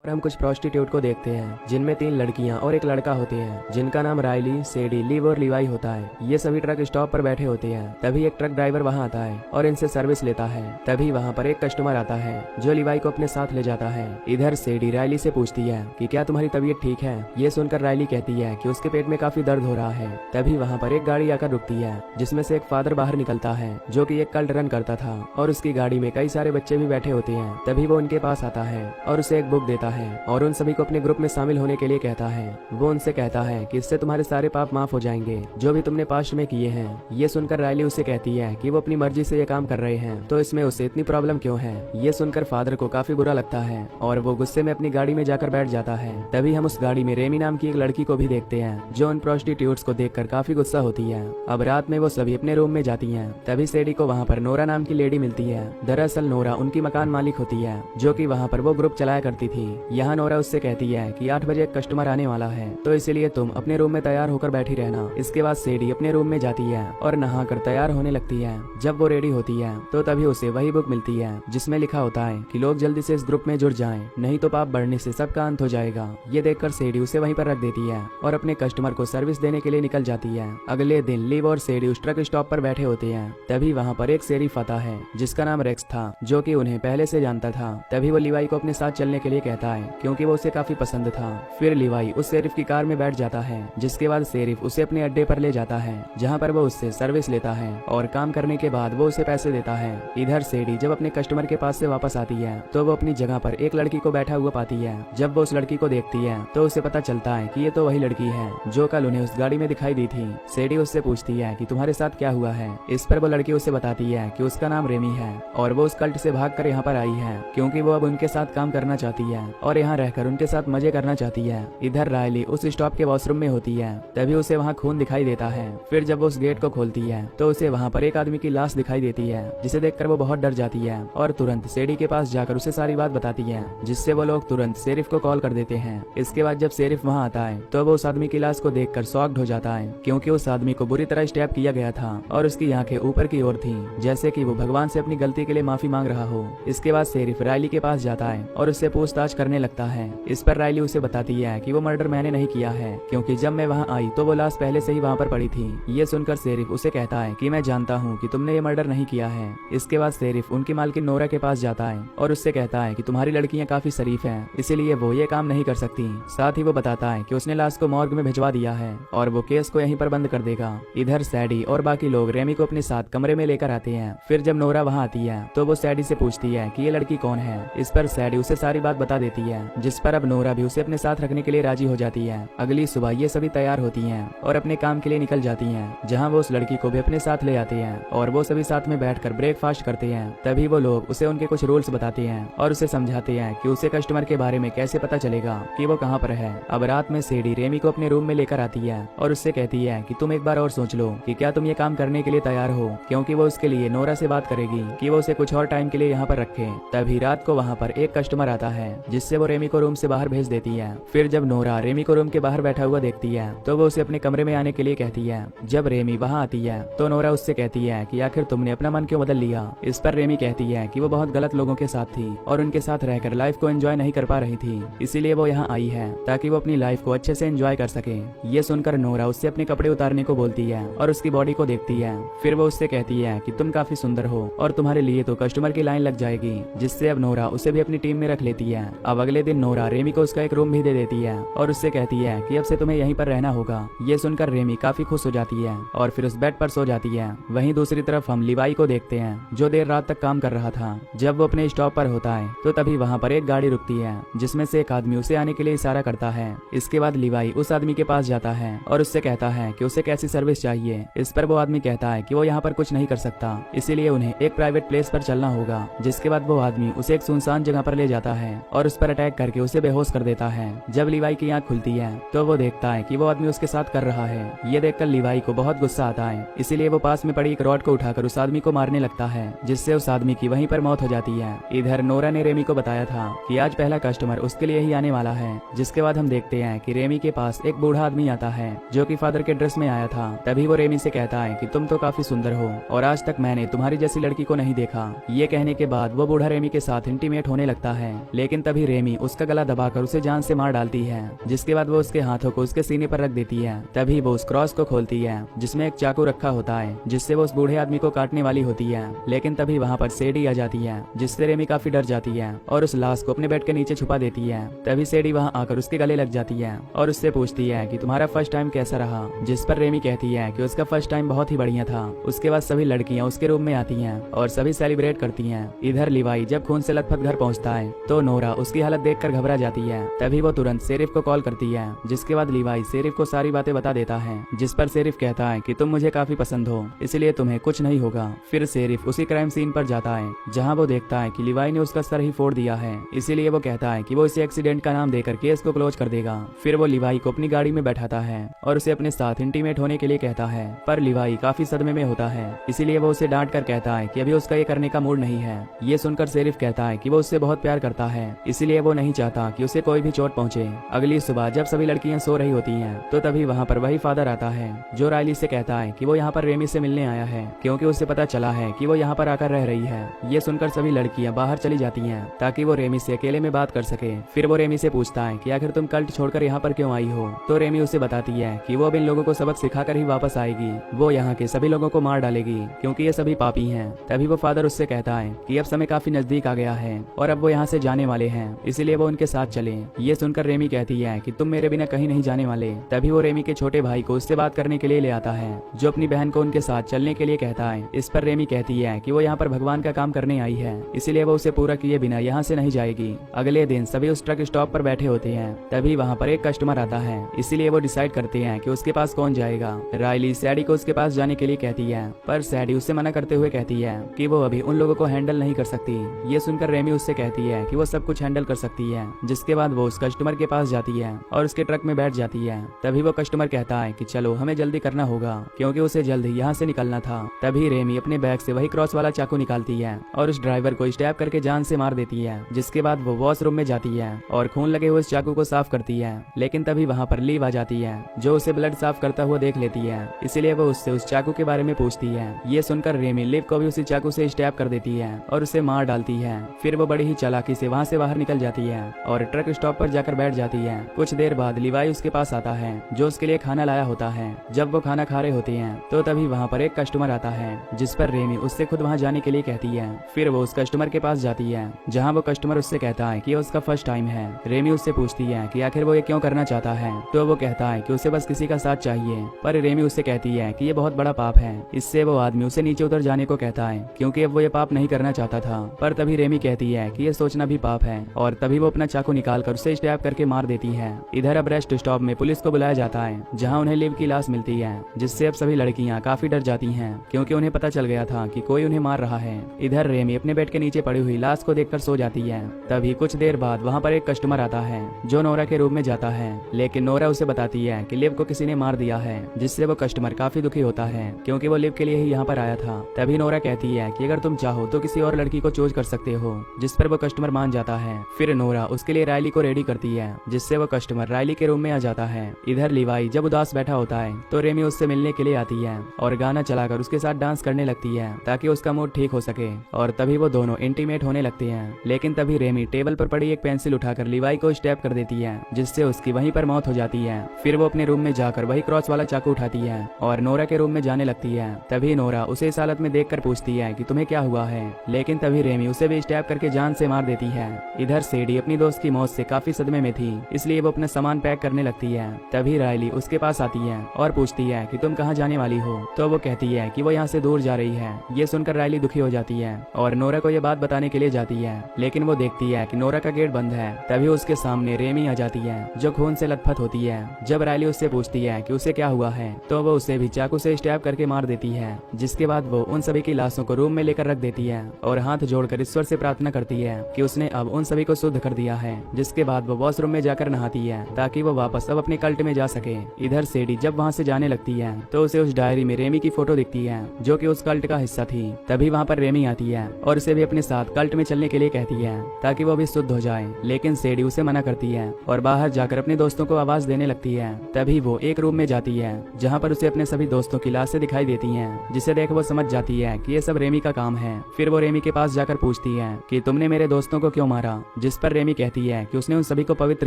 और हम कुछ प्रोस्टिट्यूट को देखते हैं जिनमें 3 लड़कियां और एक लड़का होते हैं जिनका नाम रायली, सेडी, लिव और लिवाई होता है। ये सभी ट्रक स्टॉप पर बैठे होते हैं। तभी एक ट्रक ड्राइवर वहां आता है और इनसे सर्विस लेता है। तभी वहां पर एक कस्टमर आता है जो लिवाई को अपने साथ ले जाता है। इधर सेडी रायली से पूछती है कि क्या तुम्हारी तबीयत ठीक है। ये सुनकर रायली कहती है कि उसके पेट में काफी दर्द हो रहा है। तभी वहाँ पर एक गाड़ी आकर रुकती है जिसमें से एक फादर बाहर निकलता है जो कि एक कल्ट रन करता था और उसकी गाड़ी में कई सारे बच्चे भी बैठे होते हैं। तभी वो उनके पास आता है और उसे एक बुक देता है और उन सभी को अपने ग्रुप में शामिल होने के लिए कहता है। वो उनसे कहता है कि इससे तुम्हारे सारे पाप माफ हो जाएंगे जो भी तुमने पास्ट में किए हैं। ये सुनकर रायली उसे कहती है कि वो अपनी मर्जी से ये काम कर रहे हैं तो इसमें उसे इतनी प्रॉब्लम क्यों है। ये सुनकर फादर को काफी बुरा लगता है और वो गुस्से में अपनी गाड़ी में जाकर बैठ जाता है। तभी हम उस गाड़ी में रेमी नाम की एक लड़की को भी देखते हैं जो उन प्रोस्टिट्यूट्स को देखकर काफी गुस्सा होती है। अब रात में वो सभी अपने रूम में जाती हैं। तभी सेडी को वहाँ पर नोरा नाम की लेडी मिलती है। दरअसल नोरा उनकी मकान मालिक होती है जो कि वहाँ पर वो ग्रुप चलाया करती थी। यहाँ नोरा उससे कहती है कि 8 बजे एक कस्टमर आने वाला है तो इसलिए तुम अपने रूम में तैयार होकर बैठी रहना। इसके बाद सेडी अपने रूम में जाती है और नहाकर तैयार होने लगती है। जब वो रेडी होती है तो तभी उसे वही बुक मिलती है जिसमें लिखा होता है कि लोग जल्दी से इस ग्रुप में जुड़ जाएं, नहीं तो पाप बढ़ने से सबका अंत हो जाएगा। ये देखकर सेडी उसे वहीं पर रख देती है और अपने कस्टमर को सर्विस देने के लिए निकल जाती है। अगले दिन लिव और सेडी उस ट्रक स्टॉप पर बैठे होते हैं। तभी वहाँ पर एक शेरिफ आता है जिसका नाम रेक्स था जो कि उन्हें पहले से जानता था। तभी वो लिवाई को अपने साथ चलने के लिए कहता है क्योंकि वो उसे काफी पसंद था। फिर लिवाई उस शेरिफ की कार में बैठ जाता है जिसके बाद शेरिफ उसे अपने अड्डे पर ले जाता है जहाँ पर वो उससे सर्विस लेता है और काम करने के बाद वो उसे पैसे देता है। इधर सेडी जब अपने कस्टमर के पास से वापस आती है तो वो अपनी जगह पर एक लड़की को बैठा हुआ पाती है। जब वो उस लड़की को देखती है तो उसे पता चलता है कि ये तो वही लड़की है जो कल उन्हें उस गाड़ी में दिखाई दी थी। सेडी उससे पूछती है कि तुम्हारे साथ क्या हुआ है। इस पर वो लड़की उसे बताती है कि उसका नाम रेमी है और वो उस कल्ट से भागकर यहाँ पर आई है क्योंकि वो अब उनके साथ काम करना चाहती है और यहाँ रहकर उनके साथ मजे करना चाहती है। इधर रायली उस स्टॉप के वॉशरूम में होती है। तभी उसे वहाँ खून दिखाई देता है। फिर जब वो उस गेट को खोलती है तो उसे वहाँ पर एक आदमी की लाश दिखाई देती है जिसे देखकर वो बहुत डर जाती है और तुरंत सेडी के पास जाकर उसे सारी बात बताती है जिससे वो लोग तुरंत शेरिफ को कॉल कर देते हैं। इसके बाद जब शेरिफ वहाँ आता है तो वो उस आदमी की लाश को देखकर शॉक्ड हो जाता है क्योंकि उस आदमी को बुरी तरह स्टैप किया गया था और उसकी आंखें ऊपर की ओर थी जैसे कि वो भगवान से अपनी गलती के लिए माफी मांग रहा हो। इसके बाद शेरिफ रायली के पास जाता है और उससे पूछताछ करने लगता है। इस पर रायली उसे बताती है कि वो मर्डर मैंने नहीं किया है क्योंकि जब मैं वहाँ आई तो वो लाश पहले से ही वहाँ पर पड़ी थी। ये सुनकर शेरिफ उसे कहता है कि मैं जानता हूँ कि तुमने ये मर्डर नहीं किया है। इसके बाद शेरिफ उनकी मालकिन नोरा के पास जाता है और उससे कहता है कि तुम्हारी लड़कियां काफी शरीफ हैं इसीलिए वो ये काम नहीं कर सकती। साथ ही वो बताता है कि उसने लाश को मॉर्ग में भिजवा दिया है और वो केस को यहीं पर बंद कर देगा। इधर सैडी और बाकी लोग रेमी को अपने साथ कमरे में लेकर आते हैं। फिर जब नोरा वहाँ आती है तो वो सैडी से पूछती है कि ये लड़की कौन है। इस पर सैडी उसे सारी बात बता देती है जिस पर अब नोरा भी उसे अपने साथ रखने के लिए राजी हो जाती है। अगली सुबह ये सभी तैयार होती हैं और अपने काम के लिए निकल जाती हैं जहाँ वो उस लड़की को भी अपने साथ ले आते हैं और वो सभी साथ में बैठकर ब्रेकफास्ट करते हैं। तभी वो लोग उसे उनके कुछ रूल्स बताते हैं और उसे समझाते हैं कि उसे कस्टमर के बारे में कैसे पता चलेगा कि वो कहाँ पर है। अब रात में सेडी रेमी को अपने रूम में लेकर आती है और उससे कहती है कि तुम एक बार और सोच लो कि क्या तुम ये काम करने के लिए तैयार हो क्योंकि वो उसके लिए नोरा से बात करेगी कि वो उसे कुछ और टाइम के लिए यहाँ पर रखे। तभी रात को वहाँ पर एक कस्टमर आता है जिससे वो रेमी को रूम से बाहर भेज देती है। फिर जब नोरा रेमी को रूम के बाहर बैठा हुआ देखती है तो वो उसे अपने कमरे में आने के लिए कहती है। जब रेमी वहाँ आती है तो नोरा उससे कहती है कि आखिर तुमने अपना मन क्यों बदल लिया। इस पर रेमी कहती है कि वो बहुत गलत लोगों के साथ थी और उनके साथ रहकर लाइफ को एंजॉय नहीं कर पा रही थी इसीलिए वो यहाँ आई है ताकि वो अपनी लाइफ को अच्छे से एंजॉय कर सके। ये सुनकर नोरा उससे अपने कपड़े उतारने को बोलती है और उसकी बॉडी को देखती है। फिर वो उससे कहती है कि तुम काफी सुंदर हो और तुम्हारे लिए तो कस्टमर की लाइन लग जाएगी जिससे अब नोरा उसे भी अपनी टीम में रख लेती है। अब अगले दिन नोरा रेमी को उसका एक रूम भी दे देती है और उससे कहती है कि अब से तुम्हें यहीं पर रहना होगा। ये सुनकर रेमी काफी खुश हो जाती है और फिर उस बेड पर सो जाती है। वहीं दूसरी तरफ हम लिवाई को देखते हैं जो देर रात तक काम कर रहा था। जब वो अपने स्टॉप पर होता है तो तभी वहाँ पर एक गाड़ी रुकती है जिसमें से एक आदमी उसे आने के लिए इशारा करता है। इसके बाद लिवाई उस आदमी के पास जाता है और उससे कहता है कि उसे कैसी सर्विस चाहिए। इस पर वो आदमी कहता है कि वो यहाँ पर कुछ नहीं कर सकता इसीलिए उन्हें एक प्राइवेट प्लेस पर चलना होगा। जिसके बाद वो आदमी उसे एक सुनसान जगह पर ले जाता है और उस पर अटैक करके उसे बेहोश कर देता है। जब लिवाई की आंख खुलती है तो वो देखता है कि वो आदमी उसके साथ कर रहा है। ये देखकर लिवाई को बहुत गुस्सा आता है इसीलिए वो पास में पड़ी एक रॉड को उठाकर उस आदमी को मारने लगता है जिससे उस आदमी की वहीं पर मौत हो जाती है। इधर नोरा ने रेमी को बताया था कि आज पहला कस्टमर उसके लिए ही आने वाला है। जिसके बाद हम देखते हैं कि रेमी के पास एक बूढ़ा आदमी आता है जो कि फादर के ड्रेस में आया था। तभी वो रेमी से कहता है कि तुम तो काफी सुंदर हो और आज तक मैंने तुम्हारी जैसी लड़की को नहीं देखा। ये कहने के बाद वो बूढ़ा रेमी के साथ इंटीमेट होने लगता है लेकिन तभी रेमी उसका गला दबाकर उसे जान से मार डालती है, जिसके बाद वो उसके हाथों को उसके सीने पर रख देती है। तभी वो उस क्रॉस को खोलती है जिसमें एक चाकू रखा होता है, जिससे वो उस बूढ़े आदमी को काटने वाली होती है। लेकिन तभी वहाँ पर सेडी आ जाती है, जिससे रेमी काफी डर जाती है और उस लाश को अपने बेड के नीचे छुपा देती है। तभी सेडी वहाँ आकर उसके गले लग जाती है और उससे पूछती है कि तुम्हारा फर्स्ट टाइम कैसा रहा, जिस पर रेमी कहती है कि उसका फर्स्ट टाइम बहुत ही बढ़िया था। उसके बाद सभी लड़कियां उसके रूम में आती हैं और सभी सेलिब्रेट करती हैं। इधर लिवाई जब खून से लथपथ घर पहुंचता है तो नोरा उसकी हालत देखकर घबरा जाती है। तभी वो तुरंत शेरिफ को कॉल करती है, जिसके बाद लिवाई शेरिफ को सारी बातें बता देता है, जिस पर शेरिफ कहता है कि तुम मुझे काफी पसंद हो, इसलिए तुम्हें कुछ नहीं होगा। फिर शेरिफ उसी क्राइम सीन पर जाता है जहाँ वो देखता है कि लिवाई ने उसका सर ही फोड़ दिया है, इसीलिए वो कहता है कि वो इसे एक्सीडेंट का नाम देकर केस को क्लोज कर देगा। फिर वो लिवाई को अपनी गाड़ी में बैठाता है और उसे अपने साथ इंटीमेट होने के लिए कहता है, पर लिवाई काफी सदमे में होता है, इसीलिए वो उसे डांट कर कहता है कि अभी उसका ये करने का मूड नहीं है। ये सुनकर शेरिफ कहता है कि वो उससे बहुत प्यार करता है, इसलिए वो नहीं चाहता कि उसे कोई भी चोट पहुंचे। अगली सुबह जब सभी लड़कियां सो रही होती हैं, तो तभी वहाँ पर वही फादर आता है जो रायली से कहता है कि वो यहाँ पर रेमी से मिलने आया है, क्योंकि उसे पता चला है कि वो यहाँ पर आकर रह रही है। ये सुनकर सभी लड़कियां बाहर चली जाती हैं ताकि वो रेमी से अकेले में बात कर सके। फिर वो रेमी से पूछता है कि आखिर तुम कल्ट छोड़कर यहाँ पर क्यों आई हो, तो रेमी उसे बताती है कि वो अब इन लोगों को सबक सिखाकर ही वापस आएगी। वो यहाँ के सभी लोगों को मार डालेगी क्योंकि ये सभी पापी हैं। तभी वो फादर उससे कहता है कि अब समय काफी नजदीक आ गया है और अब वो यहाँ से जाने वाले हैं, इसीलिए वो उनके साथ चले। ये सुनकर रेमी कहती है कि तुम मेरे बिना कहीं नहीं जाने वाले। तभी वो रेमी के छोटे भाई को उससे बात करने के लिए ले आता है, जो अपनी बहन को उनके साथ चलने के लिए कहता है। इस पर रेमी कहती है कि वो यहाँ पर भगवान का काम करने आई है, इसीलिए वो उसे पूरा किए बिना यहाँ से नहीं जाएगी। अगले दिन सभी उस ट्रक स्टॉप पर बैठे होते हैं। तभी वहाँ पर एक कस्टमर आता है, इसीलिए वो डिसाइड करते हैं कि उसके पास कौन जाएगा। रायली सैडी को उसके पास जाने के लिए कहती है, पर सैडी उससे मना करते हुए कहती है कि वो अभी उन लोगों को हैंडल नहीं कर सकती। ये सुनकर रेमी उससे कहती है कि वो सब कुछ हैंडल कर सकती है, जिसके बाद वो उस कस्टमर के पास जाती है और उसके ट्रक में बैठ जाती है। तभी वो कस्टमर कहता है कि चलो हमें जल्दी करना होगा, क्योंकि उसे जल्द ही यहाँ से निकलना था। तभी रेमी अपने बैग से वही क्रॉस वाला चाकू निकालती है और उस ड्राइवर को स्टैब करके जान से मार देती है, जिसके बाद वो वॉशरूम में जाती है और खून लगे हुए उस चाकू को साफ करती है। लेकिन तभी वहाँ पर लीव आ जाती है, जो उसे ब्लड साफ करता हुआ देख लेती है, इसीलिए वो उससे उस चाकू के बारे में पूछती है। ये सुनकर रेमी लिव को भी उसी चाकू से स्टैब कर देती है और उसे मार डालती है। फिर वो बड़ी ही चालाकी से वहाँ से बाहर निकल जाती है और ट्रक स्टॉप पर जाकर बैठ जाती है। कुछ देर बाद लिवाई उसके पास आता है, जो उसके लिए खाना लाया होता है। जब वो खाना खा रहे होते हैं तो तभी वहाँ पर एक कस्टमर आता है, जिस पर रेमी उससे खुद वहाँ जाने के लिए कहती है। फिर वो उस कस्टमर के पास जाती है, जहाँ वो कस्टमर उससे कहता है कि उसका फर्स्ट टाइम है। रेमी उससे पूछती है कि आखिर वो ये क्यों करना चाहता है, तो वो कहता है कि उसे बस किसी का साथ चाहिए। पर रेमी उससे कहती है कि ये बहुत बड़ा पाप है। इससे वो आदमी उसे नीचे उतर जाने को कहता है, क्योंकि अब वो ये पाप नहीं करना चाहता था। पर तभी रेमी कहती है कि ये सोचना भी पाप है, और तभी वो अपना चाकू निकाल कर उसे स्टैब करके मार देती है। इधर अब रेस्ट स्टॉप में पुलिस को बुलाया जाता है, जहाँ उन्हें लिव की लाश मिलती है, जिससे अब सभी लड़कियाँ काफी डर जाती हैं, क्योंकि उन्हें पता चल गया था कि कोई उन्हें मार रहा है। इधर रेमी अपने बेड के नीचे पड़ी हुई लाश को देखकर सो जाती है। तभी कुछ देर बाद वहाँ पर एक कस्टमर आता है, जो नोरा के रूम में जाता है, लेकिन नोरा उसे बताती है कि लिव को किसी ने मार दिया है, जिससे वो कस्टमर काफी दुखी होता है, क्योंकि वो लिव के लिए ही यहाँ पर आया था। तभी नोरा कहती है कि अगर तुम चाहो तो किसी और लड़की को चूज कर सकते हो, जिस पर वो कस्टमर मान जाता है। फिर नोरा उसके लिए रायली को रेडी करती है, जिससे वो कस्टमर रायली के रूम में आ जाता है। इधर लिवाई जब उदास बैठा होता है तो रेमी उससे मिलने के लिए आती है और गाना चलाकर उसके साथ डांस करने लगती है, ताकि उसका मूड ठीक हो सके। और तभी वो दोनों इंटीमेट होने लगते हैं। लेकिन तभी रेमी टेबल पर पड़ी एक पेंसिल उठाकर लिवाई को स्टैब कर देती है, जिससे उसकी वहीं पर मौत हो जाती है। फिर वो अपने रूम में जाकर वही क्रॉस वाला चाकू उठाती है और नोरा के रूम में जाने लगती है। तभी नोरा उसे इस हालत में देखकर पूछती है कि तुम्हें क्या हुआ है, लेकिन तभी रेमी उसे भी स्टैब करके जान से मार देती है। इधर सेडी अपनी दोस्त की मौत से काफी सदमे में थी, इसलिए वो अपना सामान पैक करने लगती है। तभी रायली उसके पास आती है और पूछती है कि तुम कहाँ जाने वाली हो, तो वो कहती है कि वो यहाँ से दूर जा रही है। ये सुनकर रायली दुखी हो जाती है और नोरा को ये बात बताने के लिए जाती है, लेकिन वो देखती है कि नोरा का गेट बंद है। तभी उसके सामने रेमी आ जाती है, जो खून से लथपथ होती है। जब रायली उससे पूछती है कि उसे क्या हुआ है, तो वो उसे भी चाकू से स्टैब करके मार देती है, जिसके बाद वो उन सभी की लाशों को रूम में लेकर रख देती है और हाथ जोड़कर ईश्वर से प्रार्थना करती है कि उसने अब उन सभी को शुद्ध कर दिया है। जिसके बाद वो वॉशरूम में जाकर नहाती है, ताकि वो वापस अब अपने कल्ट में जा सके। इधर सेडी जब वहाँ से जाने लगती है तो उसे उस डायरी में रेमी की फोटो दिखती है, जो कि उस कल्ट का हिस्सा थी। तभी वहाँ पर रेमी आती है और उसे भी अपने साथ कल्ट में चलने के लिए कहती है, ताकि वो भी शुद्ध हो जाए। लेकिन सेडी उसे मना करती है और बाहर जाकर अपने दोस्तों को आवाज देने लगती है। तभी वो एक रूम में जाती है, जहाँ पर उसे अपने सभी दोस्तों की लाशें दिखाई देती हैं, जिसे देख वो समझ जाती है कि ये सब रेमी का काम है। फिर वो रेमी के पास जाकर पूछती है कि तुमने मेरे दोस्तों को क्यों मारा, जिस पर रेमी कहती है कि उसने उन सभी को पवित्र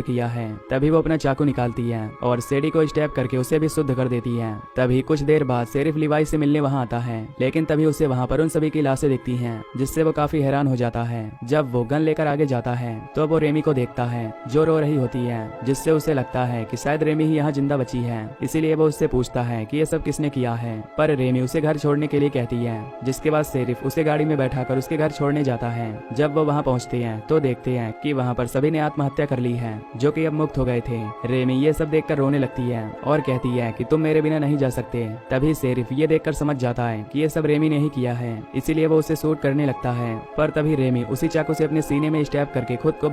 किया है। तभी वो अपना चाकू निकालती है और सेडी को स्टैब करके उसे भी शुद्ध कर देती है। तभी कुछ देर बाद शेरिफ लिवाई से मिलने वहाँ आता है, लेकिन तभी उसे वहाँ पर उन सभी की लाशें दिखती हैं, जिससे वो काफी हैरान हो जाता है। जब वो गन लेकर आगे जाता है तो वो रेमी को देखता है जो रो रही होती है, जिससे उसे लगता है कि शायद रेमी ही यहाँ जिंदा बची है। इसीलिए वो उससे पूछता है कि ये सब किसने किया है, पर रेमी उसे घर छोड़ने के लिए कहती है। जिसके बाद शेरिफ उसे गाड़ी में बैठाकर उसके घर छोड़ने जाता है। जब वो वहाँ पहुँचते हैं तो देखते हैं कि वहाँ पर सभी ने आत्महत्या कर ली है, जो कि अब मुक्त हो गए थे। रेमी ये सब देखकर रोने लगती है और कहती है कि तुम मेरे बिना नहीं जा सकते। तभी शेरिफ ये देखकर समझ जाता है कि ये सब रेमी ने ही किया है, इसीलिए वो उसे शूट करने लगता है। पर तभी रेमी उसी चाकू से अपने सीने में स्टैब करके खुद को